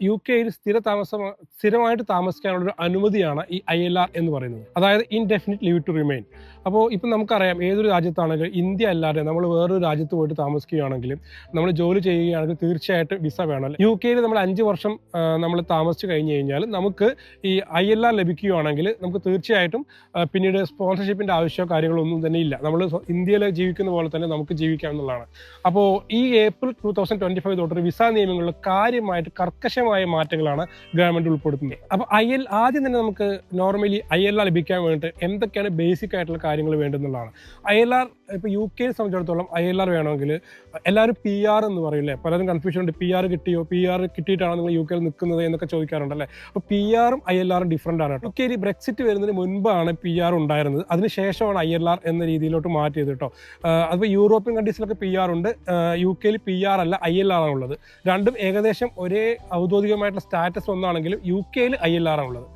U കെയിൽ സ്ഥിരമായിട്ട് താമസിക്കാനുള്ള ഒരു അനുമതിയാണ് ഈ ILR എന്ന് പറയുന്നത്. അതായത് ഇൻഡെഫിനിറ്റ് ലീവ് ടു റിമെയിൻ. അപ്പോൾ ഇപ്പം നമുക്കറിയാം ഏതൊരു രാജ്യത്താണെങ്കിലും ഇന്ത്യ അല്ലാതെ നമ്മൾ വേറൊരു രാജ്യത്ത് പോയിട്ട് താമസിക്കുകയാണെങ്കിലും നമ്മൾ ജോലി ചെയ്യുകയാണെങ്കിൽ തീർച്ചയായിട്ടും വിസ വേണം. യു കെയിൽ നമ്മൾ 5 വർഷം നമ്മൾ താമസിച്ച് കഴിഞ്ഞ് കഴിഞ്ഞാൽ നമുക്ക് ഈ ILR ലഭിക്കുകയാണെങ്കിൽ നമുക്ക് തീർച്ചയായിട്ടും പിന്നീട് സ്പോൺസർഷിപ്പിൻ്റെ ആവശ്യമോ കാര്യങ്ങളോ ഒന്നും തന്നെ ഇല്ല. നമ്മൾ ഇന്ത്യയിൽ ജീവിക്കുന്ന പോലെ തന്നെ നമുക്ക് ജീവിക്കാം എന്നുള്ളതാണ്. അപ്പോൾ ഈ ഏപ്രിൽ 2025 തൊട്ട് വിസ നിയമങ്ങളിൽ കാര്യമായിട്ട് കർക്കശമായ മാറ്റങ്ങളാണ് ഗവൺമെന്റ് ഉൾപ്പെടുത്തുന്നത്. അപ്പോൾ ആദ്യം തന്നെ നമുക്ക് നോർമലി ILR ലഭിക്കാൻ വേണ്ടിയിട്ട് എന്തൊക്കെയാണ് ബേസിക് ആയിട്ടുള്ള കാര്യങ്ങൾ വേണ്ടുന്നതാണ്. ILR ഇപ്പോൾ യു കെയെ സംബന്ധിച്ചിടത്തോളം ILR വേണമെങ്കിൽ എല്ലാവരും PR എന്ന് പറയില്ലേ, പലരും കൺഫ്യൂഷൻ ഉണ്ട്. PR കിട്ടിയോ, PR കിട്ടിയിട്ടാണ് നിങ്ങൾ യു കെയിൽ നിൽക്കുന്നത് എന്നൊക്കെ ചോദിക്കാറുണ്ടല്ലേ. അപ്പോൾ PR ഉം ILR ഉം ഡിഫറൻ്റ് ആണ് കേട്ടോ. യു കെയിൽ ബ്രെക്സിറ്റ് വരുന്നതിന് മുൻപാണ് PR ഉണ്ടായിരുന്നത്, അതിനുശേഷമാണ് ILR എന്ന രീതിയിലോട്ട് മാറ്റിയത് കേട്ടോ. അതിപ്പോൾ യൂറോപ്യൻ കൺട്രീസിലൊക്കെ PR ഉണ്ട്, യു കെയിൽ PR അല്ല ILR ആണുള്ളത്. രണ്ടും ഏകദേശം ഒരേ ഔദ്യോഗികമായിട്ടുള്ള സ്റ്റാറ്റസ് ഒന്നാണെങ്കിലും യു കെയിൽ ILR ആണുള്ളത്.